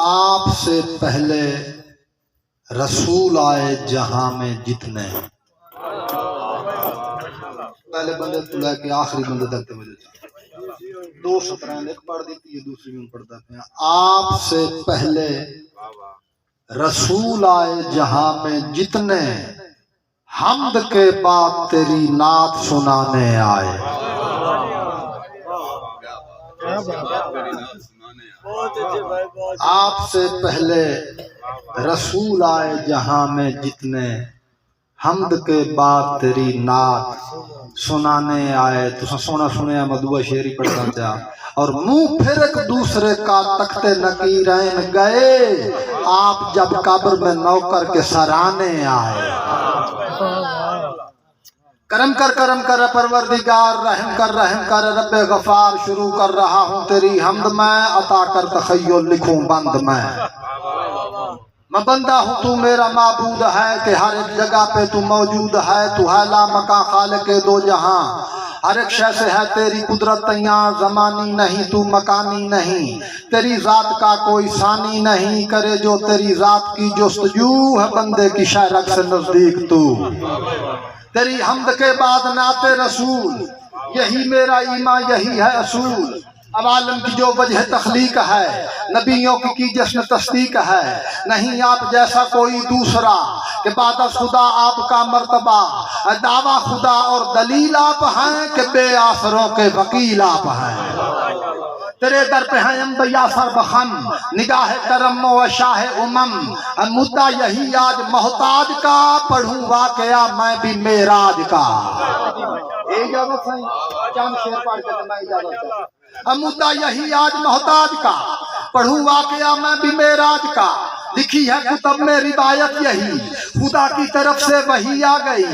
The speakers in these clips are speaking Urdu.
آپ سے پہلے رسول آئے جہاں میں جتنے، پہلے بندے تو لے کے آخری بندے تک توجہ، دو سطریں ایک پڑھ دیتی ہے دوسری میں پڑھتا ہے۔ آپ سے پہلے رسول آئے جہاں میں جتنے، حمد کے بعد تیری نعت سنانے آئے۔ آپ سے پہلے رسول آئے جہاں میں جتنے، حمد کے بعد تیری نعت سنانے آئے۔ تو سونا سنیا مدعو شعری پڑھتا تھا، اور منہ پھر ایک دوسرے کا تختے نکیرین گئے، آپ جب قبر میں نوکر کے سرانے آئے۔ کرم کر پروردگار، رحم کر رب غفار، شروع کر رہا ہوں تیری حمد میں، عطا کر تخیل لکھوں بند میں بندہ ہوں تو میرا معبود ہے، کہ ہر ایک جگہ پہ تو موجود ہے، تو ہے لا مکان خالق دو جہاں، ہر ایک شے سے ہے تیری قدرت تیاں، زمانی نہیں تو مکانی نہیں، تیری ذات کا کوئی ثانی نہیں، کرے جو تیری ذات کی جستجو ہے بندے کی شہرک سے نزدیک تو۔ تیری حمد کے بعد نعت رسول، یہی میرا ایمان یہی ہے اصول، عوالم کی جو وجہ تخلیق ہے، نبیوں کی جشن تصدیق ہے، نہیں آپ جیسا کوئی دوسرا، کہ بعد از خدا آپ کا مرتبہ، دعویٰ خدا اور دلیل آپ ہیں، کہ بے آسروں کے وکیل آپ ہیں۔ تیرے در پہ ہیں انبیاء سر بخم، نگاہ کرم و شاہ مدعا یہی آج محتاج کا، پڑھوں واقعہ میں بھی معراج کا۔ اجازت ہے چند شعر پڑھ کے میں اجازت ہے۔ مدعا یہی آج محتاج کا، پڑھوں واقعہ میں بھی معراج کا، لکھی ہے کتب میں روایت یہی، خدا کی طرف سے وحی آ گئی،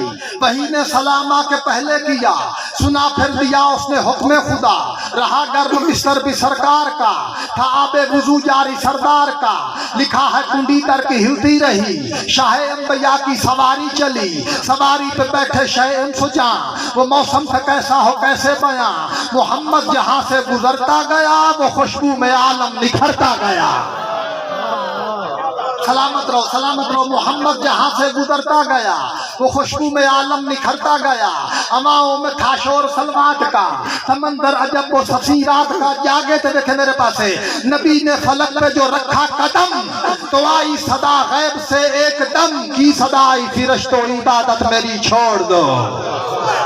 وحی نے سلامہ کے پہلے کیا، سنا پھر دیا اس نے حکم خدا، رہا گرم بستر بھی سرکار کا، تھا آب وضو جاری سردار کا، لکھا ہے کنڈی تر کی ہلتی رہی، شاہ انبیاء کی سواری چلی، سواری پہ بیٹھے شاہ انفجاں، وہ موسم تھا کیسا ہو کیسے بیاں، محمد جہاں سے گزرتا گیا، وہ خوشبو میں عالم نکھرتا گیا۔ سلامت رہو محمد جہاں سے گزرتا گیا، وہ خوشبو میں عالم نکھرتا گیا، ہواؤں میں تھا شور سلوات کا، سمندر عجب و سفیرات کا، جاگے تھے دیکھے میرے پاس ہے، نبی نے فلک پہ جو رکھا قدم، تو آئی صدا غیب سے ایک دم، کی صدا آئی فرشتو عبادت میری چھوڑ دو،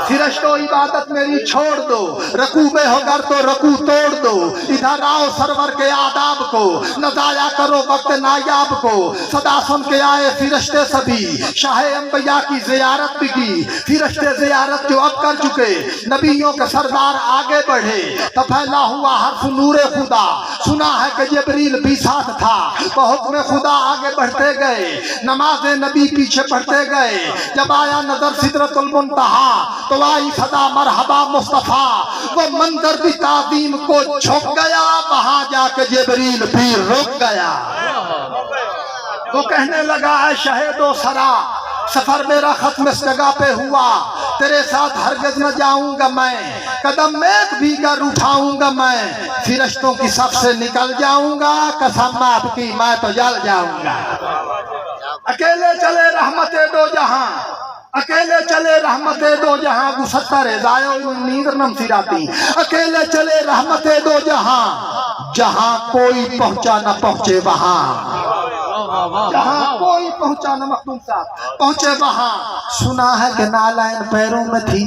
فرشتو عبادت میری چھوڑ دو، رکوع میں ہو گر تو رکوع توڑ دو، ادھر آؤ سرور کے آداب کو، نہ ضائع کرو وقت نایاب کو، صدا سن کے آئے فرشتے سبھی، شاہ انبیاء کی زیارت بھی کی، فرشتے زیارت جو اب کر چکے، نبیوں کے سردار آگے بڑھے، تو پھیلا ہوا حرف نور خدا، سنا ہے کہ جبریل بھی ساتھ تھا، بحکم خدا آگے بڑھتے گئے، نماز نبی پیچھے پڑھتے گئے، جب آیا نظر سدرۃ المنتہا، تو آئی صدا مرحبا مصطفیٰ، وہ منظر بھی تعظیم کو جھک گیا، وہاں جا کے جبریل بھی رک گیا۔ وہ کہنے لگا اے شہید و سرا، سفر میرا ختم اس جگہ پہ ہوا، تیرے ساتھ ہرگز نہ جاؤں گا میں، قدم میں ایک بھی گر اٹھاؤں گا میں، فرشتوں کی صف سے نکل جاؤں گا، قسم آپ کی میں تو جل جاؤں گا۔ اکیلے چلے رحمت دو جہاں، اکیلے چلے رحمت دو جہاں، گستا رے دائیو نیندر نم سیراتی، اکیلے چلے رحمت دو جہاں، جہاں کوئی پہنچا نہ پہنچے وہاں، جہاں کوئی پہنچا نہ مختوم صاحب پہنچے وہاں، سنا ہے کہ نالائن پیروں میں تھی،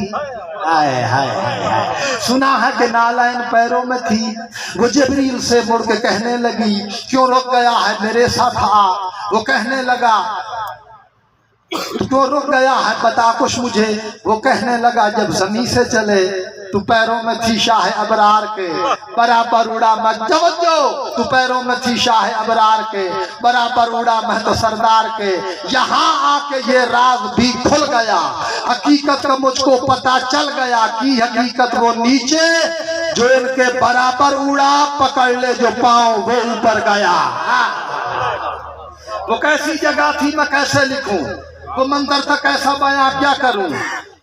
سنا ہے کہ نالائن پیروں میں تھی، وہ جبریل سے مڑ کے کہنے لگی کیوں رک گیا ہے میرے ساتھ آ، وہ کہنے لگا کیوں رک گیا ہے بتا کچھ مجھے، وہ کہنے لگا جب زمین سے چلے تو پیروں میں تھی شاہ ابرار کے، برابر اڑا میں توجہ، تو پیروں میں تھی شاہ ابرار کے، برابر اڑا میں تو سردار کے، یہاں آ کے یہ راز بھی کھل گیا، حقیقت کا مجھ کو پتا چل گیا، کی حقیقت وہ نیچے جو ان کے برابر اڑا، پکڑ لے جو پاؤں وہ اوپر گیا۔ وہ کیسی جگہ تھی میں کیسے لکھوں، وہ منظر تھا کیسا بیان کیا کروں،